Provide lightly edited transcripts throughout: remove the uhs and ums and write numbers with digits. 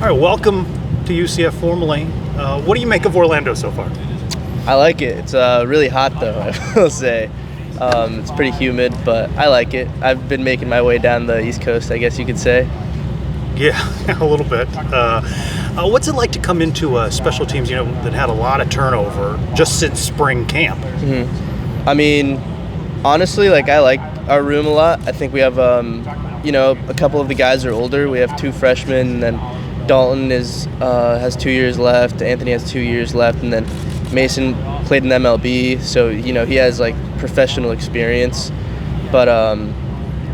All right, welcome to UCF formally. What do you make of Orlando so far? I like it. It's really hot though, I will say. It's pretty humid, but I like it. I've been making my way down the East Coast, I guess you could say. Yeah, a little bit. What's it like to come into special teams, that had a lot of turnover just since spring camp? I mean, honestly, I like our room a lot. I think we have, a couple of the guys are older. We have 2 freshmen, and then Dalton has 2 years left. Anthony has 2 years left, and then Mason played in MLB, so he has professional experience. But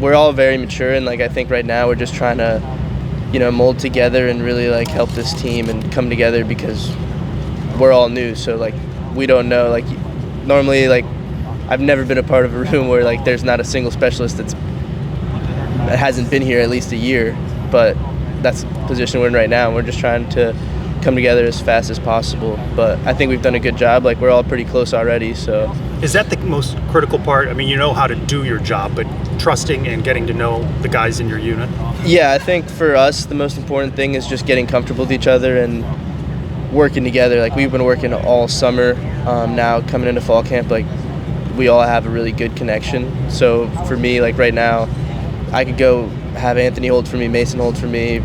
we're all very mature, and I think right now we're just trying to mold together and really help this team and come together because we're all new. So we don't know. Normally I've never been a part of a room where there's not a single specialist that hasn't been here at least a year. But that's the position we're in right now. And we're just trying to come together as fast as possible. But I think we've done a good job. We're all pretty close already. So is that the most critical part? I mean, you know how to do your job, but trusting and getting to know the guys in your unit? Yeah, I think for us the most important thing is just getting comfortable with each other and working together. We've been working all summer. Now coming into fall camp, we all have a really good connection. So for me, right now, I could go have Anthony hold for me, Mason hold for me,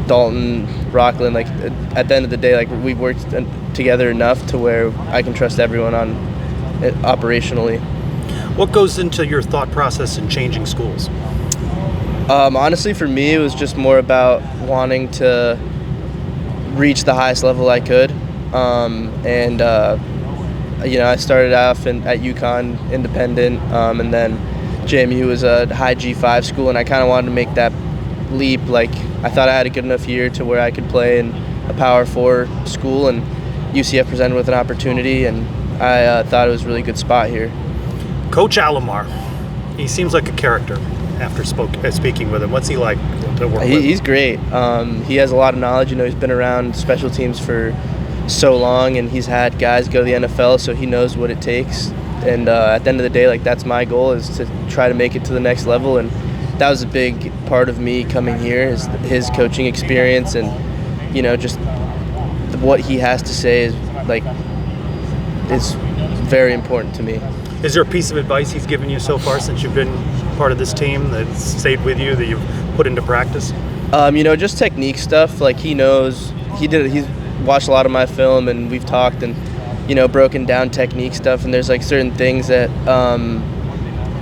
Dalton, Rockland. At the end of the day, we've worked together enough to where I can trust everyone on it operationally. What goes into your thought process in changing schools? Honestly, for me, it was just more about wanting to reach the highest level I could. I started off at UConn independent, and then JMU was a high G5 school, and I kind of wanted to make that leap. I thought I had a good enough year to where I could play in a Power 4 school, and UCF presented with an opportunity, and I thought it was a really good spot here. Coach Alomar, he seems like a character after speaking with him. What's he like to work with? He's great. He has a lot of knowledge. He's been around special teams for so long, and he's had guys go to the NFL, so he knows what it takes. And at the end of the day, that's my goal, is to try to make it to the next level. And that was a big part of me coming here, is his coaching experience, and just what he has to say is very important to me. Is there a piece of advice he's given you so far since you've been part of this team that's stayed with you, that you've put into practice? Just technique stuff. He knows, he's watched a lot of my film, and we've talked and broken down technique stuff, and there's certain things that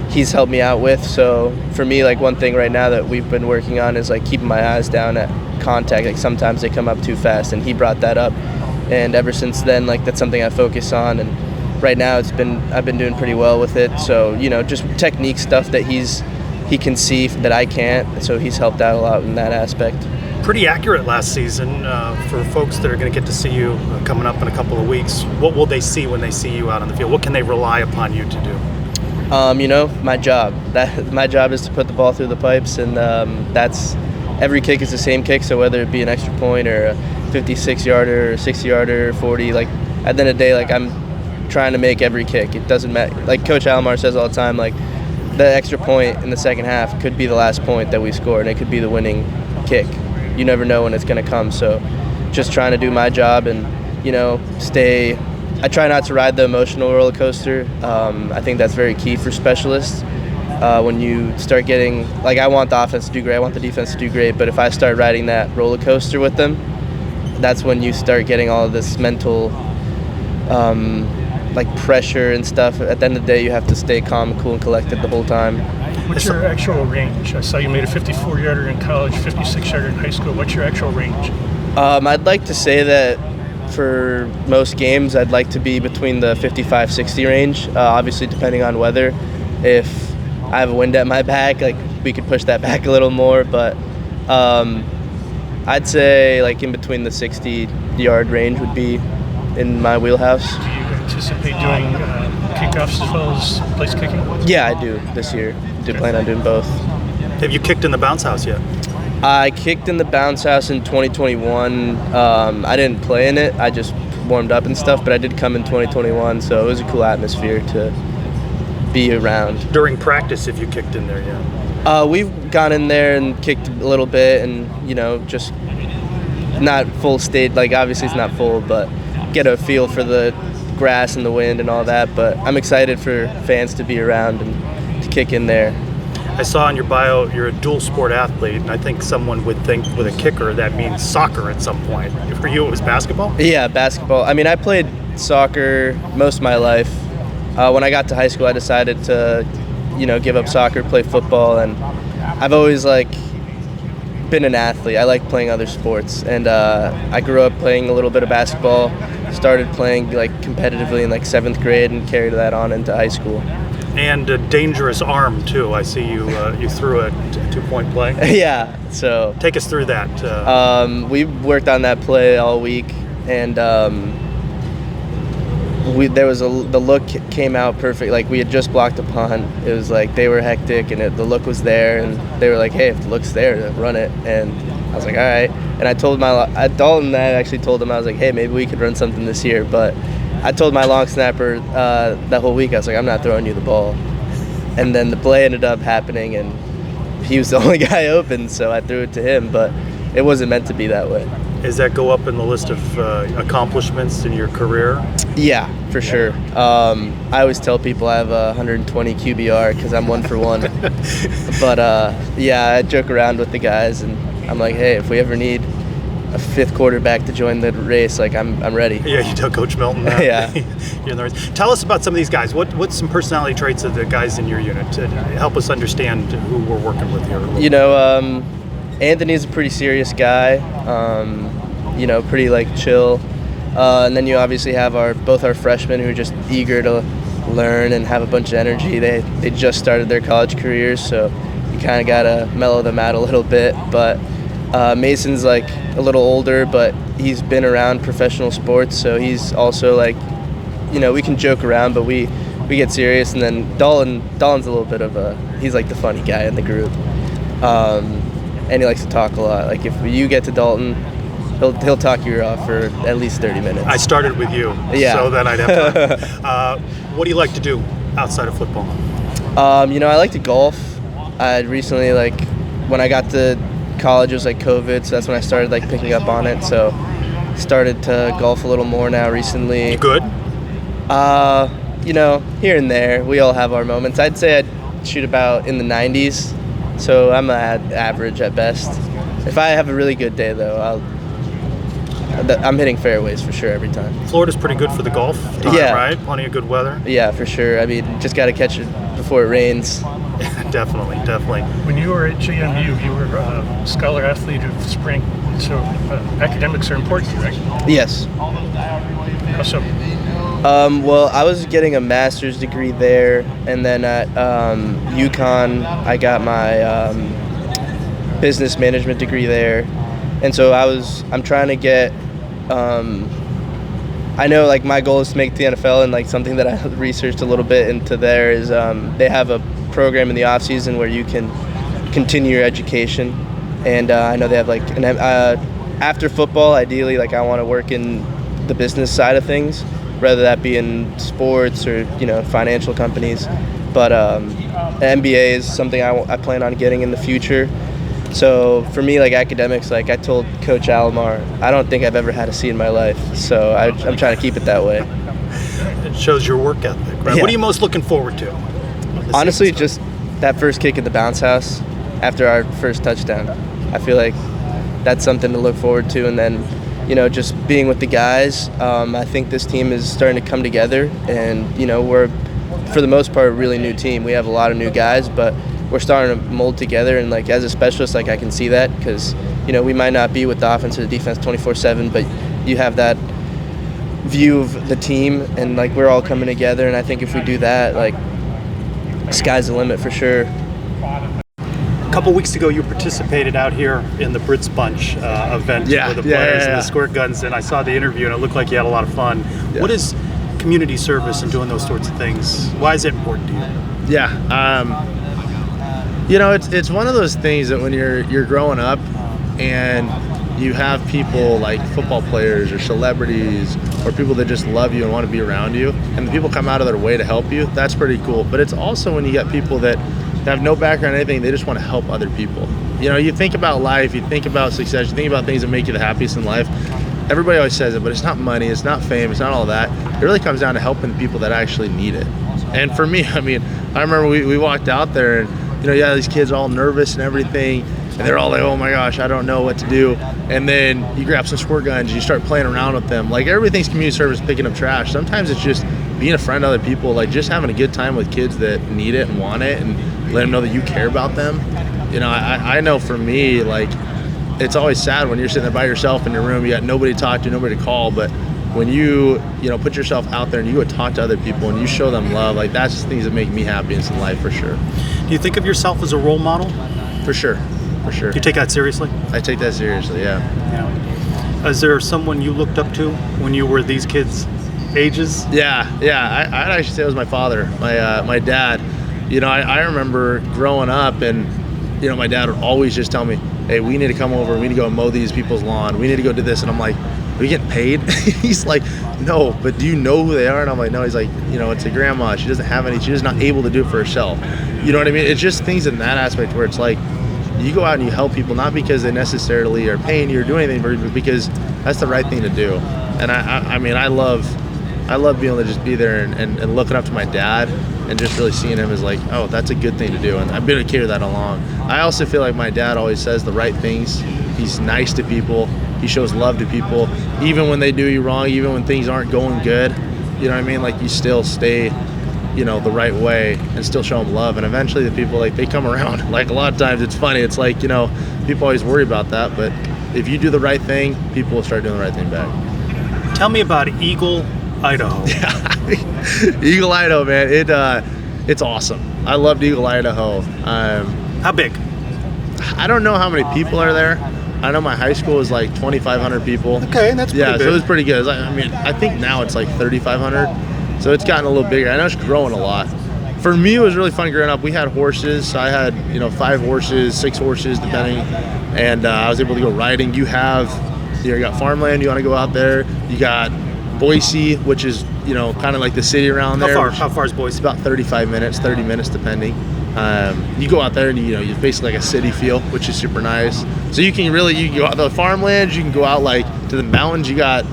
he's helped me out with. So for me, one thing right now that we've been working on is keeping my eyes down at contact. Sometimes they come up too fast, and he brought that up, and ever since then that's something I focus on, and right now I've been doing pretty well with it. So just technique stuff that he can see that I can't, so he's helped out a lot in that aspect. Pretty accurate last season. For folks that are going to get to see you coming up in a couple of weeks, what will they see when they see you out on the field? What can they rely upon you to do? My job. My job is to put the ball through the pipes, and that's every kick is the same kick. So whether it be an extra point or a 56-yarder or 60-yarder or 40, at the end of the day, I'm trying to make every kick. It doesn't matter. Coach Alomar says all the time, the extra point in the second half could be the last point that we score, and it could be the winning kick. You never know when it's going to come. So just trying to do my job and, I try not to ride the emotional roller coaster. I think that's very key for specialists. When you start getting, I want the offense to do great, I want the defense to do great, but if I start riding that roller coaster with them, that's when you start getting all of this mental pressure and stuff. At the end of the day, you have to stay calm, cool, and collected the whole time. What's your actual range? I saw you made a 54-yarder in college, 56-yarder in high school. What's your actual range? I'd like to say that for most games, I'd like to be between the 55-60 range, obviously depending on weather. If I have a wind at my back, we could push that back a little more, but I'd say in between the 60-yard range would be in my wheelhouse. Do you anticipate doing kickoffs as well as place kicking? Yeah, I do this year. I do plan on doing both. Have you kicked in the bounce house yet? I kicked in the bounce house in 2021. I didn't play in it. I just warmed up and stuff, but I did come in 2021, so it was a cool atmosphere to be around. During practice, if you kicked in there, yeah? We've gone in there and kicked a little bit and, just not full state, like obviously it's not full, but get a feel for the grass and the wind and all that. But I'm excited for fans to be around and to kick in there. I saw in your bio you're a dual sport athlete, and I think someone would think with a kicker that means soccer at some point. For you, it was basketball? Yeah, basketball. I mean, I played soccer most of my life. When I got to high school, I decided to, give up soccer, play football, and I've always been an athlete. I like playing other sports, and I grew up playing a little bit of basketball. Started playing competitively in 7th grade and carried that on into high school. And a dangerous arm too. I see you threw a 2-point play. Yeah. So take us through that. We worked on that play all week, and the look came out perfect. We had just blocked a punt. It was they were hectic, and the look was there, and they were like, "Hey, if the look's there, then run it." And I was like, "All right." And I told Dalton, I actually told him, I was like, "Hey, maybe we could run something this year." But I told my long snapper that whole week, I was like, "I'm not throwing you the ball." And then the play ended up happening, and he was the only guy open, so I threw it to him. But it wasn't meant to be that way. Does that go up in the list of accomplishments in your career? Yeah, for sure. I always tell people I have a 120 QBR because I'm 1 for 1. But yeah, I joke around with the guys, and I'm like, "Hey, if we ever need a 5th quarterback to join the race, I'm ready." Yeah, you tell Coach Melton that. Yeah. You're in the race. Tell us about some of these guys. What's some personality traits of the guys in your unit to help us understand who we're working with here? Anthony's a pretty serious guy. Pretty chill. And then you obviously have both our freshmen who are just eager to learn and have a bunch of energy. They just started their college careers, so you kind of gotta mellow them out a little bit. But Mason's a little older, but he's been around professional sports, so he's also we can joke around, but we get serious. And then Dalton's a little bit of he's the funny guy in the group, and he likes to talk a lot. If you get to Dalton, he'll talk your ear off for at least 30 minutes. I started with you, yeah. So that I'd have time. What do you like to do outside of football? I like to golf. I recently, when I got to college, it was COVID, so that's when I started picking up on it. So started to golf a little more now recently. You good? Here and there. We all have our moments. I'd say I'd shoot about in the 90s, so I'm average at best. If I have a really good day, though, I'm hitting fairways for sure every time. Florida's pretty good for the golf time, yeah. Right? Plenty of good weather. Yeah, for sure. I mean, just got to catch it before it rains. Definitely. When you were at JMU, you were a scholar athlete of spring, so academics are important, right? Yes. How so? Well, I was getting a master's degree there, and then at UConn, I got my business management degree there. And so I'm trying to get, I know my goal is to make the NFL, and something that I researched a little bit into there is they have a program in the off season where you can continue your education. And I know they have after football, ideally I want to work in the business side of things, whether that be in sports or, financial companies. But MBA is something I plan on getting in the future. So for me, academics, I told Coach Alomar, I don't think I've ever had a C in my life. So I'm trying to keep it that way. It shows your work ethic, right? Yeah. What are you most looking forward to? Honestly, just that first kick at the bounce house after our first touchdown. I feel like that's something to look forward to. And then, just being with the guys, I think this team is starting to come together. And, we're, for the most part, a really new team. We have a lot of new guys, but we're starting to mold together, and as a specialist, I can see that because we might not be with the offense or the defense 24/7, but you have that view of the team, and we're all coming together. And I think if we do that, sky's the limit for sure. A couple weeks ago, you participated out here in the Brits Bunch event with the players and the squirt guns, and I saw the interview, and it looked like you had a lot of fun. Yeah. What is community service and doing those sorts of things? Why is it important to you? Yeah. It's one of those things that when you're growing up and you have people like football players or celebrities or people that just love you and want to be around you, and the people come out of their way to help you, that's pretty cool. But it's also when you get people that have no background in anything, they just want to help other people. You know, you think about life, you think about success, you think about things that make you the happiest in life. Everybody always says it, but it's not money, it's not fame, it's not all that. It really comes down to helping the people that actually need it. And for me, I mean, I remember we walked out there and, you know, you had these kids all nervous and everything, and they're all like, oh my gosh, I don't know what to do. And then you grab some squirt guns, you start playing around with them. Like, everything's community service, picking up trash. Sometimes it's just being a friend to other people, like just having a good time with kids that need it and want it, and let them know that you care about them. You know, I know for me, like, it's always sad when you're sitting there by yourself in your room, you got nobody to talk to, nobody to call, but when you put yourself out there and you go talk to other people and you show them love, like, that's the things that make me happiest in life, for sure. Do you think of yourself as a role model? For sure. Do you take that seriously? I take that seriously, yeah. Is there someone you looked up to when you were these kids' ages? Yeah. I'd actually say it was my father, my dad. You know, I remember growing up, and, you know, my dad would always just tell me, hey, we need to come over, we need to go mow these people's lawn, we need to go do this. And I'm like, are we getting paid? He's like, no, but do you know who they are? And I'm like, no. He's like, you know, it's a grandma, she doesn't have any, she's just not able to do it for herself. You know what I mean? It's just things in that aspect where it's like, you go out and you help people, not because they necessarily are paying you or doing anything for you, but because that's the right thing to do. And I mean, I love being able to just be there and looking up to my dad and just really seeing him as like, oh, that's a good thing to do. And I've been able to carry that along. I also feel like my dad always says the right things. He's nice to people. He shows love to people. Even when they do you wrong, even when things aren't going good, you know what I mean? Like, you still stay, you know, the right way and still show them love. And eventually the people, like, they come around. Like, a lot of times it's funny. It's like, you know, people always worry about that. But if you do the right thing, people will start doing the right thing back. Tell me about Eagle, Idaho. Eagle, Idaho, man. It's awesome. I loved Eagle, Idaho. How big? I don't know how many people are there. I know my high school is like 2,500 people. Okay, that's pretty big. So it was pretty good. I mean, I think now it's like 3,500. So it's gotten a little bigger. I know it's growing a lot. For me, it was really fun growing up. We had horses. So I had, 5 horses, 6 horses, depending. And I was able to go riding. You got farmland. You want to go out there. You got Boise, which is, kind of like the city around there. How far is Boise? It's about 35 minutes, 30 minutes, depending. You go out there and you basically like a city feel, which is super nice. So you can go out to the farmlands, you can go out like to the mountains. You got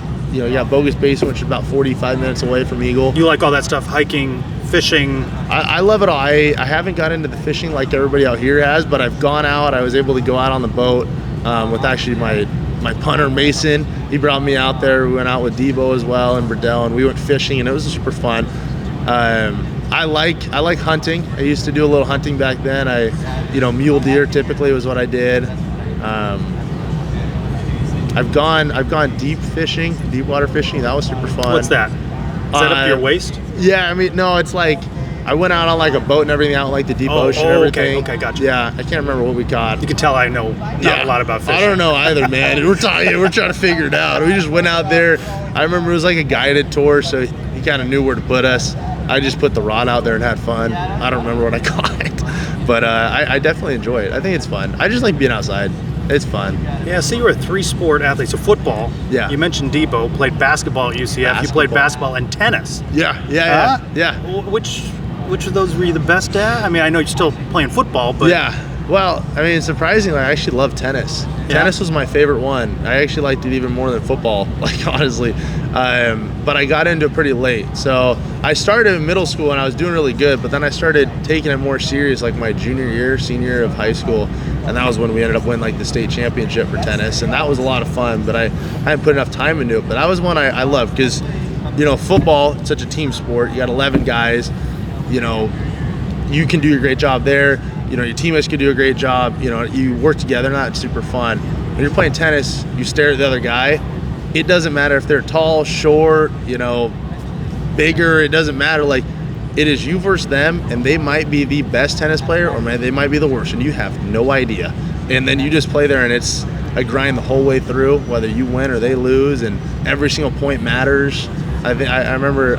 Bogus Basin, which is about 45 minutes away from Eagle. You like all that stuff, hiking, fishing? I love it all. I haven't got into the fishing like everybody out here has, but I've gone out. I was able to go out on the boat with actually my punter Mason. He brought me out there. We went out with Debo as well and Burdell, and we went fishing, and it was super fun. I like hunting. I used to do a little hunting back then. Mule deer typically was what I did. I've gone deep water fishing. That was super fun. What's that? Is that up to your waist? Yeah, I mean, no, it's like I went out on like a boat and everything, out in like the deep ocean and everything. Okay, gotcha. Yeah, I can't remember what we caught. You can tell I know not a lot about fishing. I don't know either, man. We're trying to figure it out. We just went out there. I remember it was like a guided tour, so he kind of knew where to put us. I just put the rod out there and had fun. I don't remember what I caught, but I definitely enjoy it. I think it's fun. I just like being outside. It's fun. Yeah, so you were a 3-sport athlete. So football. Yeah. You mentioned Debo, played basketball at UCF. You played basketball and tennis. Yeah. Which of those were you the best at? I mean, I know you're still playing football, but... Yeah. Well, I mean, surprisingly, I actually love tennis. Yeah. Tennis was my favorite one. I actually liked it even more than football, like, honestly. But I got into it pretty late. So I started in middle school and I was doing really good, but then I started taking it more serious like my senior year of high school. And that was when we ended up winning like the state championship for tennis. And that was a lot of fun, but I hadn't put enough time into it. But that was one I loved because, football, it's such a team sport. You got 11 guys, you can do a great job there. Your teammates can do a great job. You work together, and that's super fun. When you're playing tennis, you stare at the other guy. It doesn't matter if they're tall, short, bigger. It doesn't matter. Like, it is you versus them, and they might be the best tennis player, or they might be the worst, and you have no idea. And then you just play there, and it's a grind the whole way through, whether you win or they lose, and every single point matters. I remember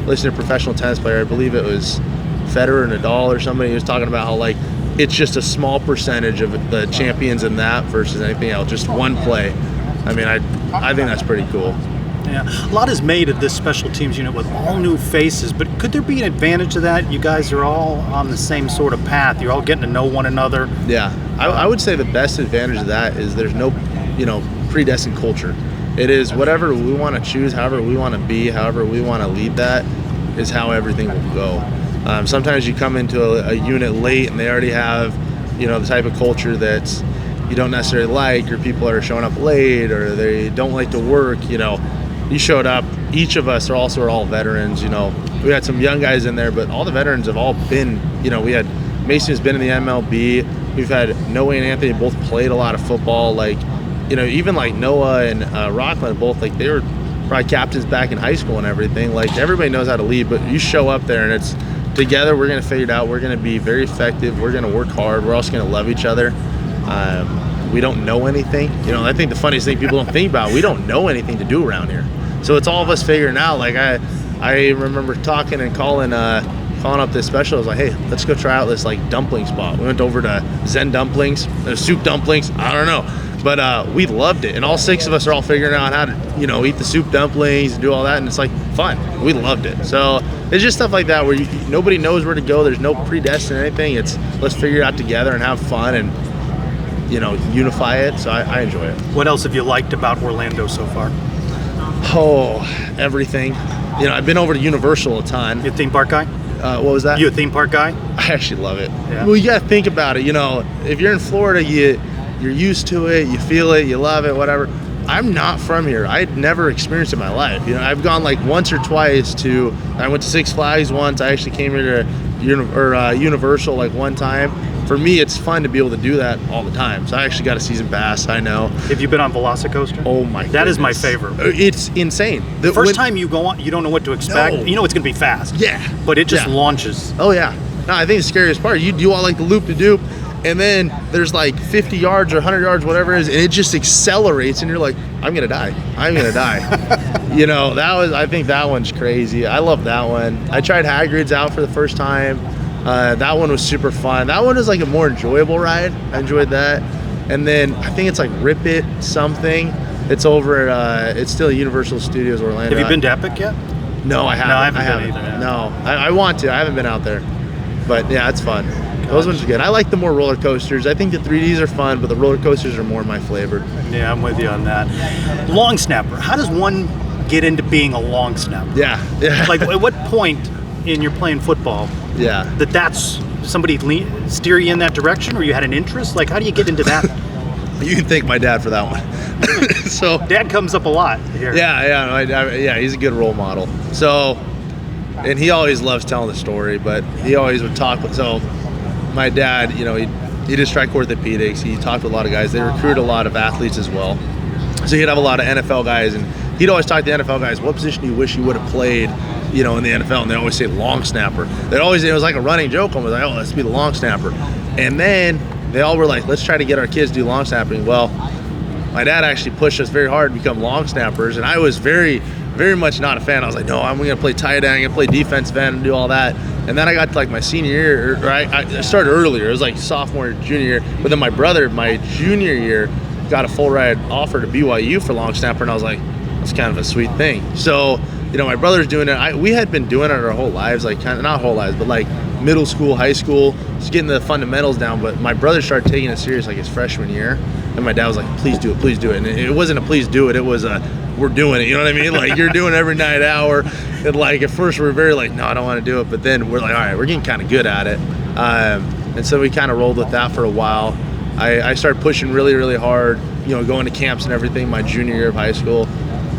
listening to a professional tennis player. I believe it was Federer, Nadal, or somebody who was talking about how, like, it's just a small percentage of the champions in that versus anything else, just one play. I mean, I think that's pretty cool. Yeah, a lot is made of this special teams unit with all new faces, but could there be an advantage to that? You guys are all on the same sort of path. You're all getting to know one another. Yeah, I would say the best advantage of that is there's no, predestined culture. It is whatever we want to choose, however we want to be, however we want to lead that is how everything will go. Sometimes you come into a unit late and they already have, the type of culture that's you don't necessarily like, or people are showing up late, or they don't like to work. You showed up. Each of us are all veterans. We had some young guys in there, but all the veterans have all been. We had Mason's been in the MLB. We've had Noe and Anthony both played a lot of football. Even like Noah and Rockland both, they were probably captains back in high school and everything. Everybody knows how to lead, but you show up there and it's together. We're gonna figure it out. We're gonna be very effective. We're gonna work hard. We're also gonna love each other. We don't know anything. I think the funniest thing people don't think about, we don't know anything to do around here. So it's all of us figuring out. I remember talking and calling up this special. I was like, hey, let's go try out this dumpling spot. We went over to Zen Dumplings, soup dumplings. I don't know. But we loved it, and all 6 of us are all figuring out how to, eat the soup dumplings and do all that, and it's fun. We loved it. So it's just stuff like that where nobody knows where to go. There's no predestined anything. It's let's figure it out together and have fun and unify it. So I enjoy it. What else have you liked about Orlando so far? Oh, everything. I've been over to Universal a ton. You a theme park guy? What was that? You a theme park guy? I actually love it. Yeah. Well, you gotta think about it. If you're in Florida, you're used to it, you feel it, you love it, whatever. I'm not from here. I'd never experienced it in my life. I've gone once or twice I went to Six Flags once. I actually came here to Universal one time. For me, it's fun to be able to do that all the time. So I actually got a season pass, I know. Have you been on Velocicoaster? Oh my goodness. That is my favorite. It's insane. The first time you go on, you don't know what to expect. No. You know it's going to be fast. Yeah. But it just launches. Oh yeah. No, I think the scariest part, you do all the loop-de-doop, and then there's 50 yards or 100 yards, whatever it is, and it just accelerates, and you're like, I'm gonna die. I think that one's crazy. I love that one. I tried Hagrid's out for the first time. That one was super fun. That one was a more enjoyable ride. I enjoyed that. And then I think it's Rip It something. It's over at it's still Universal Studios Orlando. Have you been to Epic yet? No, I haven't. No, I haven't been either. No, I want to. I haven't been out there. But yeah, it's fun. Those ones are good. I like the more roller coasters. I think the 3Ds are fun, but the roller coasters are more my flavor. Yeah, I'm with you on that. Long snapper. How does one get into being a long snapper? Yeah. At what point in your playing football that's somebody steer you in that direction, or you had an interest? How do you get into that? You can thank my dad for that one. So Dad comes up a lot here. Yeah, he's a good role model. So, and he always loves telling the story, but he always would talk. So my dad, he did strike orthopedics. He talked to a lot of guys. They recruit a lot of athletes as well. So he'd have a lot of NFL guys, and he'd always talk to the NFL guys, what position do you wish you would have played, in the NFL? And they always say long snapper. It was like a running joke. Almost like, oh, let's be the long snapper. And then they all were like, let's try to get our kids to do long snapping. Well, my dad actually pushed us very hard to become long snappers, and I was very, very much not a fan. I was like, no, I'm going to play tight end, I'm going to play defensive end and do all that. And then I got to my senior year, or I started earlier. It was sophomore, junior year. But then my brother, my junior year, got a full ride offer to BYU for long snapper, and I was like, that's kind of a sweet thing. So, my brother's doing it. We had been doing it our whole lives, not whole lives, but middle school, high school, just getting the fundamentals down. But my brother started taking it serious his freshman year, and my dad was like, please do it. And it wasn't a please do it, it was a we're doing it, you know what I mean? You're doing it every night hour. And at first we were very no, I don't want to do it. But then we're all right, we're getting kind of good at it. And so we kind of rolled with that for a while. I started pushing really, really hard, going to camps and everything my junior year of high school.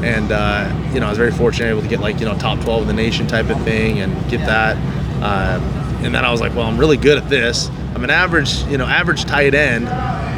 And, I was very fortunate able to get top 12 in the nation type of thing and get that. And then I was like, well, I'm really good at this. I'm an average tight end,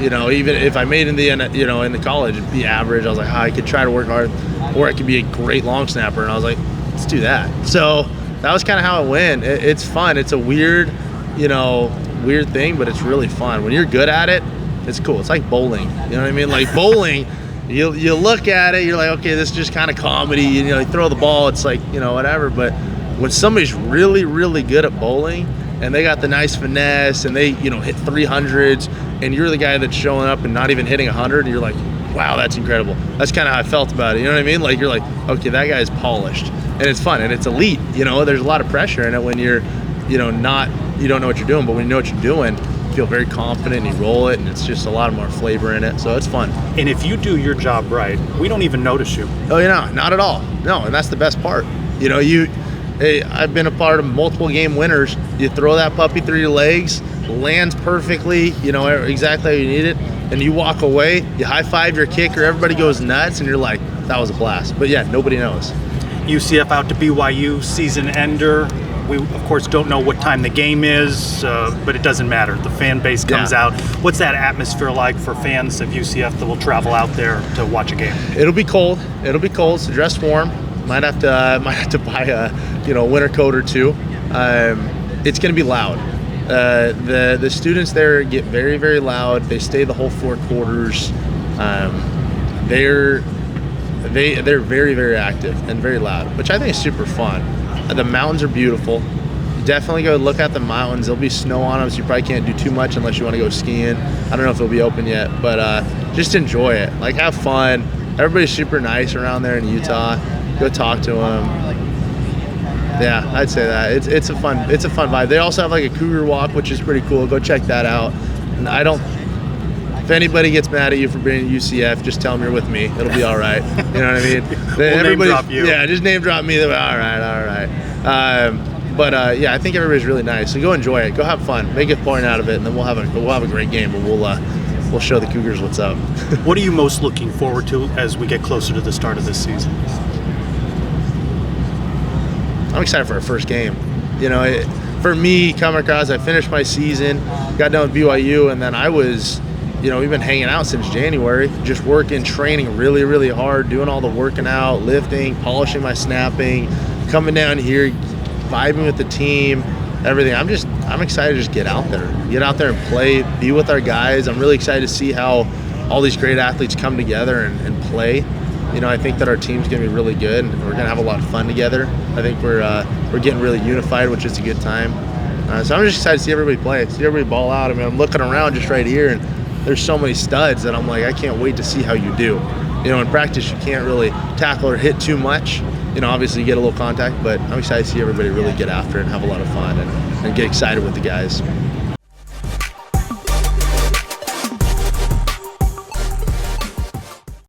even if I made in the college, it'd be average. I was like, I could try to work hard, or I could be a great long snapper. And I was like, let's do that. So that was kind of how it went. It's fun. It's a weird thing, but it's really fun. When you're good at it, it's cool. It's like bowling. You know what I mean? Bowling, you look at it, you're like, okay, this is just kind of comedy. You throw the ball, it's whatever. But when somebody's really, really good at bowling, and they got the nice finesse, and they hit 300s, and you're the guy that's showing up and not even hitting 100, and you're like, wow, that's incredible. That's kind of how I felt about it. You know what I mean? Like, you're like, okay, that guy's polished, and it's fun, and it's elite. You know, there's a lot of pressure in it when you're, you don't know what you're doing, but when you know what you're doing, you feel very confident, and you roll it, and it's just a lot more flavor in it, so it's fun. And if you do your job right, we don't even notice you. Oh, not at all. No, and that's the best part. You know, hey, I've been a part of multiple game winners. You throw that puppy through your legs, lands perfectly, exactly how you need it, and you walk away, you high-five your kicker, everybody goes nuts, and you're like, that was a blast. But yeah, nobody knows. UCF out to BYU, season ender. We, of course, don't know what time the game is, but it doesn't matter. The fan base comes out. What's that atmosphere like for fans of UCF that will travel out there to watch a game? It'll be cold, so dress warm. Might have to buy a winter coat or two. It's going to be loud. The students there get very, very loud. They stay the whole 4 quarters. They're very, very active and very loud, which I think is super fun. The mountains are beautiful. Definitely go look at the mountains. There'll be snow on them, so you probably can't do too much unless you want to go skiing. I don't know if it'll be open yet, but just enjoy it. Like, have fun. Everybody's super nice around there in Utah. Go talk to them. Yeah, I'd say that it's a fun vibe. They also have like a cougar walk, which is pretty cool. Go check that out. And if anybody gets mad at you for being UCF, just tell them you're with me. It'll be all right. You know what I mean? We'll name drop you. Yeah, just name drop me. All right. Yeah, I think everybody's really nice. So go enjoy it. Go have fun. Make a point out of it, and then we'll have a great game, and we'll show the Cougars what's up. What are you most looking forward to as we get closer to the start of this season? I'm excited for our first game. For me, coming across, I finished my season, got done with BYU, and then I was, we've been hanging out since January, just working, training really, really hard, doing all the working out, lifting, polishing my snapping, coming down here, vibing with the team, everything. I'm excited to just get out there and play, be with our guys. I'm really excited to see how all these great athletes come together and play. I think that our team's going to be really good, and we're going to have a lot of fun together. I think we're getting really unified, which is a good time. So I'm just excited to see everybody play, see everybody ball out. I mean, I'm looking around just right here, and there's so many studs that I'm like, I can't wait to see how you do. In practice, you can't really tackle or hit too much. Obviously you get a little contact, but I'm excited to see everybody really get after it and have a lot of fun and get excited with the guys.